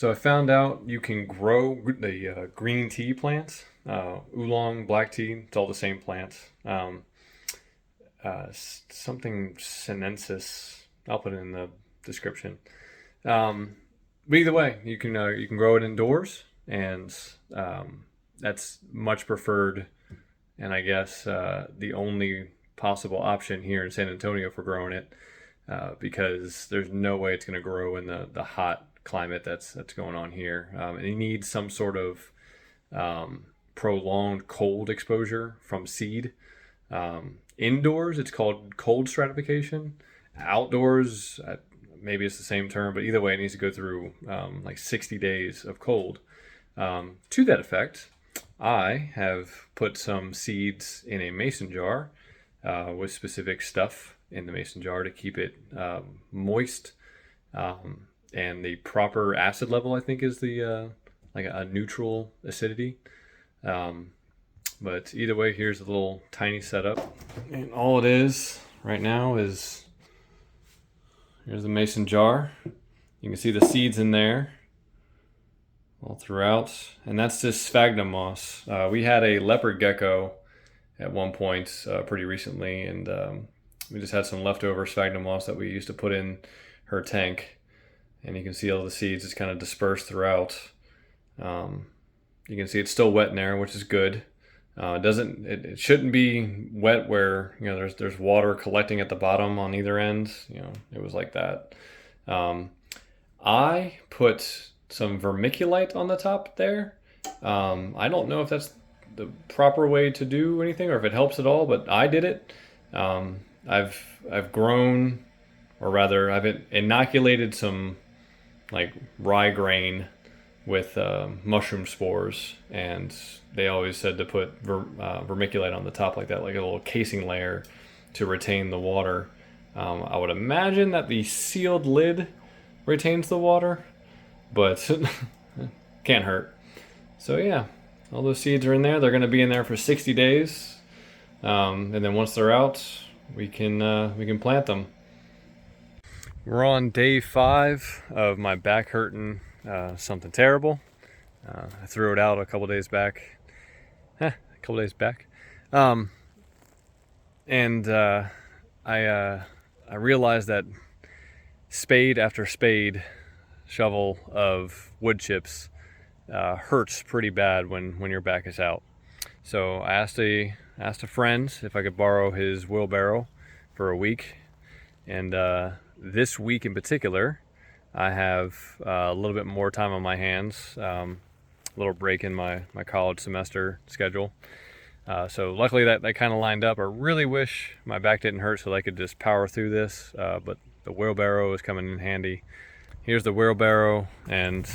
So I found out you can grow the green tea plants, oolong, black tea. It's all the same plant. Something sinensis. I'll put it in the description. Um, but either way, you can grow it indoors, and that's much preferred. And I guess the only possible option here in San Antonio for growing it, because there's no way it's going to grow in the hot climate that's going on here. And you need some sort of prolonged cold exposure from seed. Indoors, it's called cold stratification. Outdoors, maybe it's the same term, but either way, it needs to go through like 60 days of cold. To that effect, I have put some seeds in a mason jar with specific stuff in the mason jar to keep it moist, and the proper acid level, I think, is the like a neutral acidity. But either way, here's a little tiny setup, and all it is right now is here's the mason jar. You can see the seeds in there all throughout, and that's just sphagnum moss. We had a leopard gecko at one point pretty recently, and we just had some leftover sphagnum moss that we used to put in her tank, and you can see all the seeds just kind of dispersed throughout. You can see it's still wet in there, which is good. It shouldn't be wet where there's water collecting at the bottom on either end. It was like that. I put some vermiculite on the top there. I don't know if that's the proper way to do anything or if it helps at all, but I did it. I've grown, or rather, I've inoculated some like rye grain with mushroom spores, and they always said to put vermiculite on the top like that, like a little casing layer to retain the water. I would imagine that the sealed lid retains the water, but can't hurt. So yeah, all those seeds are in there. They're going to be in there for 60 days, and then once they're out, we can plant them. We're on day 5 of my back hurting something terrible. I threw it out a couple days back. And I realized that spade after spade shovel of wood chips hurts pretty bad when your back is out. So I asked a friend if I could borrow his wheelbarrow for a week, and this week in particular, I have a little bit more time on my hands, a little break in my college semester schedule. So luckily that kind of lined up. I really wish my back didn't hurt so that I could just power through this, but the wheelbarrow is coming in handy. Here's the wheelbarrow, and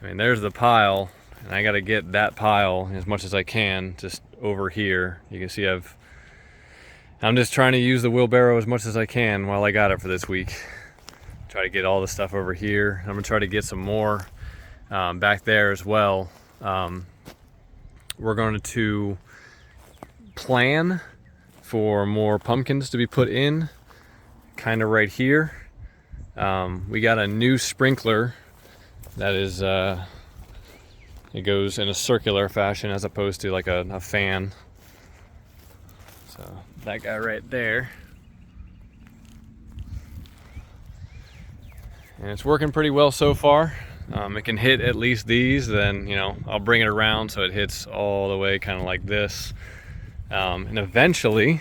I mean, there's the pile, and I got to get that pile as much as I can just over here. You can see I'm just trying to use the wheelbarrow as much as I can while I got it for this week. Try to get all the stuff over here. I'm gonna try to get some more back there as well. We're going to plan for more pumpkins to be put in, kind of right here. We got a new sprinkler that is it goes in a circular fashion as opposed to like a fan. So that guy right there. And it's working pretty well so far. It can hit at least these, then I'll bring it around so it hits all the way kind of like this. And eventually,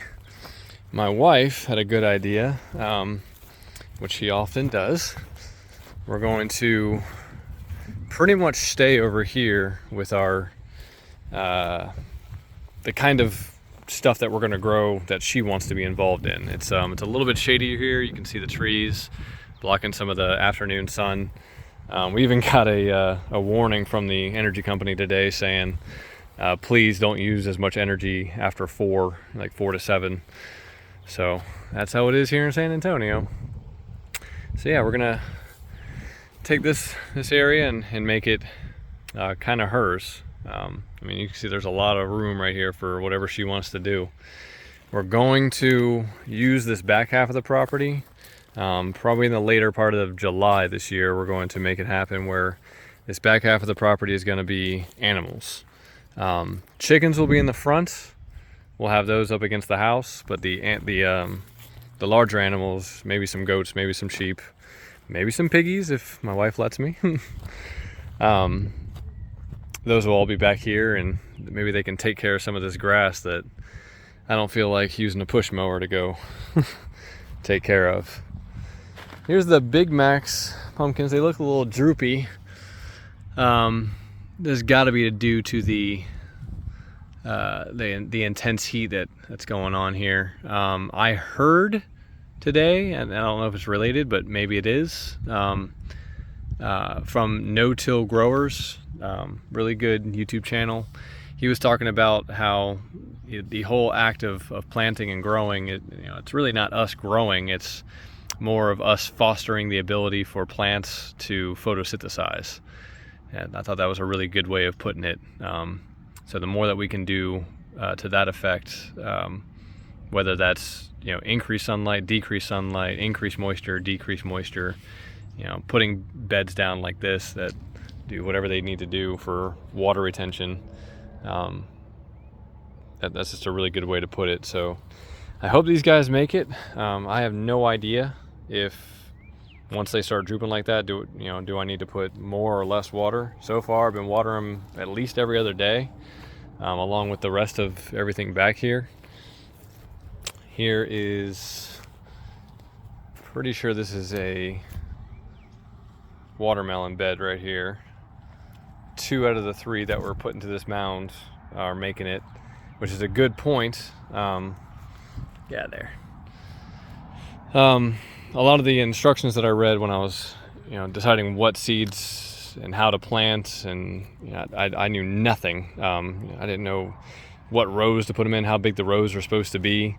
my wife had a good idea, which she often does. We're going to pretty much stay over here with our the kind of stuff that we're going to grow that she wants to be involved in. It's a little bit shadier here. You can see the trees blocking some of the afternoon sun. We even got a warning from the energy company today saying, please don't use as much energy after 4 to 7. So that's how it is here in San Antonio. So yeah, we're gonna take this area and make it kind of hers. I mean, you can see there's a lot of room right here for whatever she wants to do. We're going to use this back half of the property Probably in the later part of July this year, we're going to make it happen where this back half of the property is going to be animals. Chickens will be in the front. We'll have those up against the house, but the larger animals, maybe some goats, maybe some sheep, maybe some piggies if my wife lets me. Those will all be back here, and maybe they can take care of some of this grass that I don't feel like using a push mower to go take care of. Here's the Big Max pumpkins. They look a little droopy. There's got to be due to the intense heat that's going on here. I heard today, and I don't know if it's related, but maybe it is, from No-Till Growers, really good YouTube channel. He was talking about how the whole act of planting and growing, it's really not us growing, it's more of us fostering the ability for plants to photosynthesize. And I thought that was a really good way of putting it. So the more that we can do to that effect, whether that's increase sunlight, decrease sunlight, increase moisture, decrease moisture, putting beds down like this that do whatever they need to do for water retention. That's just a really good way to put it. So I hope these guys make it. I have no idea if once they start drooping like that, do I need to put more or less water. So far I've been watering them at least every other day, along with the rest of everything back here. Here is, pretty sure this is a watermelon bed right here. 2 out of the 3 that were put into this mound are making it, which is a good point. Yeah, there. A lot of the instructions that I read when I was, deciding what seeds and how to plant, and I knew nothing. I didn't know what rows to put them in, how big the rows are supposed to be.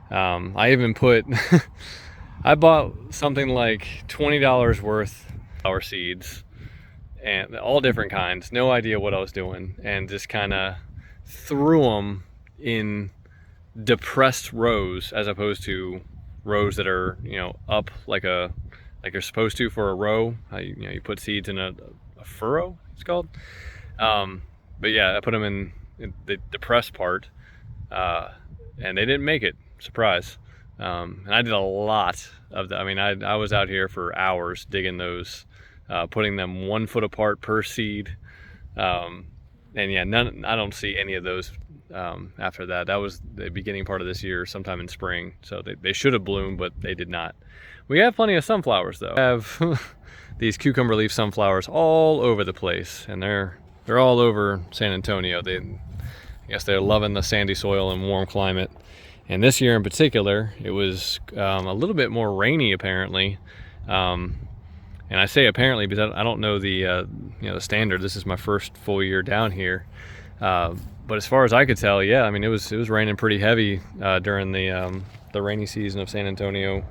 I even put, I bought something like $20 worth of flower seeds, and all different kinds, no idea what I was doing, and just kind of threw them in depressed rows as opposed to rows that are up like you're supposed to for a row. You put seeds in a furrow, it's called. But yeah, I put them in the depressed part, and they didn't make it. Surprise. And I did a lot of that. I mean, I was out here for hours digging those, putting them 1 foot apart per seed. And yeah, I don't see any of those after that. That was the beginning part of this year, sometime in spring. So they should have bloomed, but they did not. We have plenty of sunflowers though. We have these cucumber leaf sunflowers all over the place, and they're all over San Antonio. I guess they're loving the sandy soil and warm climate. And this year in particular, it was a little bit more rainy apparently. And I say apparently because I don't know the the standard. This is my first full year down here. But as far as I could tell, yeah, I mean it was raining pretty heavy during the rainy season of San Antonio,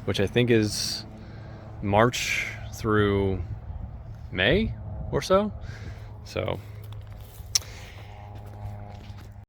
which I think is March through May or so. So